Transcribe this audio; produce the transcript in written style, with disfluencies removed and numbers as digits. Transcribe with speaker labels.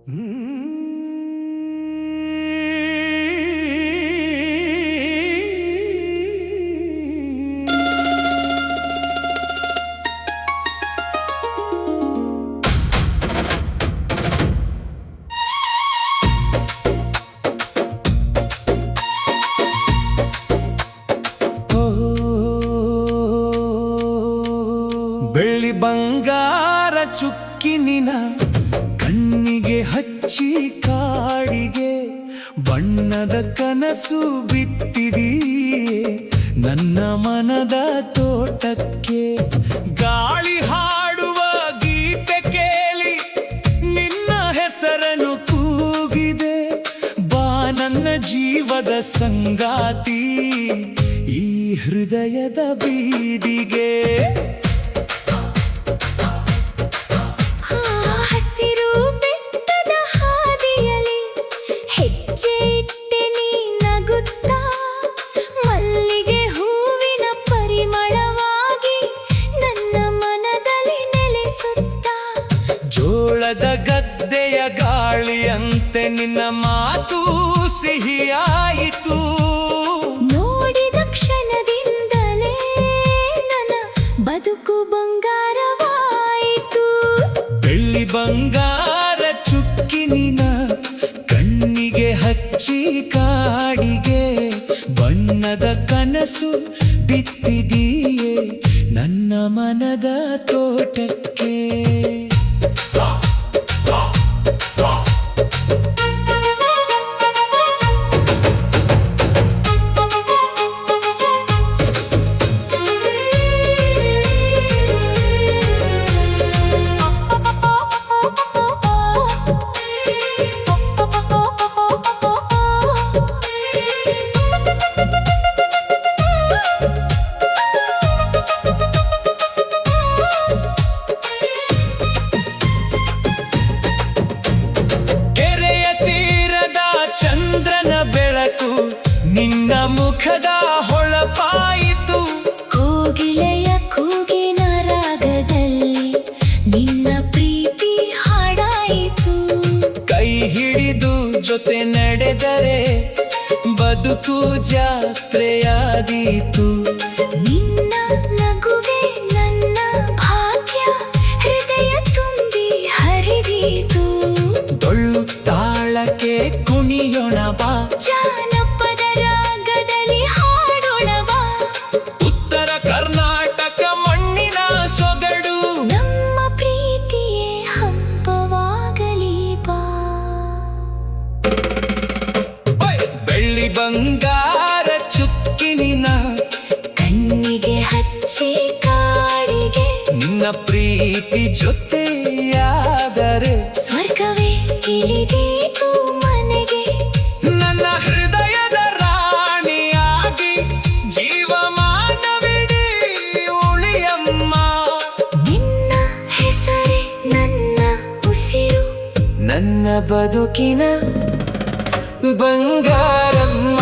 Speaker 1: ಬೆಳ್ಳಿ ಬಂಗಾರ ಚುಕ್ಕಿನಿನ ಕಣ್ಣಿಗೆ ಹಚ್ಚಿ ಕಾಡಿಗೆ ಬಣ್ಣದ ಕನಸು ಬಿತ್ತಿದೀಯೇ ನನ್ನ ಮನದ ತೋಟಕ್ಕೆ. ಗಾಳಿ ಹಾಡುವ ಗೀತೆ ಕೇಳಿ ನಿನ್ನ ಹೆಸರನ್ನು ಕೂಗಿದೆ. ಬಾ ನನ್ನ ಜೀವದ ಸಂಗಾತಿ ಈ ಹೃದಯದ ಬೀದಿಗೆ. ಜೋಳದ ಗದ್ದೆಯ ಗಾಳಿಯಂತೆ ನಿನ್ನ ಮಾತು ಸಿಹಿಯಾಯಿತು.
Speaker 2: ನೋಡಿದ ಕ್ಷಣದಿಂದಲೇ ನನ್ನ ಬದುಕು ಬಂಗಾರವಾಯಿತು.
Speaker 1: ಬೆಳ್ಳಿ ಬಂಗಾರ ಚುಕ್ಕಿನಿನ ಕಣ್ಣಿಗೆ ಹಚ್ಚಿ ಕಾಡಿಗೆ ಬಣ್ಣದ ಕನಸು ಬಿತ್ತಿದೀಯೇ ನನ್ನ ಮನದ ತೋಟಕ್ಕೆ. ಬೆಳಕು ನಿನ್ನ ಮುಖದ ಹೊಳಪಾಯಿತು.
Speaker 2: ಕೋಗಿಲೆಯ ಕೂಗಿನ ರಾಗದಲ್ಲಿ ನಿನ್ನ ಪ್ರೀತಿ ಹಾಡಾಯಿತು.
Speaker 1: ಕೈ ಹಿಡಿದು ಜೊತೆ ನಡೆದರೆ ಬದುಕು ಜಾತ್ರೆಯಾದೀತು.
Speaker 2: ನಿನ್ನ ನಗುವೆ ನನ್ನ ಭಾಗ್ಯ ಹೃದಯ ತುಂಬಿ ಹರಿದೀತು.
Speaker 1: ಡೊಳ್ಳು ತಾಳಕ್ಕೆ ಕುಣಿಯೋಣ ಬಾ,
Speaker 2: ಜಾನಪದ ರಾಗದಲ್ಲಿ ಹಾಡೋಣ ಬಾ.
Speaker 1: ಉತ್ತರ ಕರ್ನಾಟಕ ಮಣ್ಣಿನ ಸೊಗಡು
Speaker 2: ನಮ್ಮ ಪ್ರೀತಿಯೇ ಹಬ್ಬವಾಗಲಿ ಬಾ.
Speaker 1: ಬೆಳ್ಳಿ ಬಂಗಾರ ಚುಕ್ಕಿನಿನ
Speaker 2: ಕಣ್ಣಿಗೆ ಹಚ್ಚಿ ಕಾಡಿಗೆ
Speaker 1: ನಿನ್ನ ಪ್ರೀತಿ ಜೊತೆಯಾದರೆ
Speaker 2: ಸ್ವರ್ಗವೇ ಇಳಿದೀತು ಮನೆಗೆ.
Speaker 1: ನನ್ನ ಹೃದಯದ ರಾಣಿಯಾಗಿ ಜೀವಮಾನವಿಡೀ ಉಳಿಯಮ್ಮ.
Speaker 2: ನಿನ್ನ ಹೆಸರೇ ನನ್ನ ಉಸಿರು,
Speaker 1: ನನ್ನ ಬದುಕಿನ ಬಂಗಾರಮ್ಮ.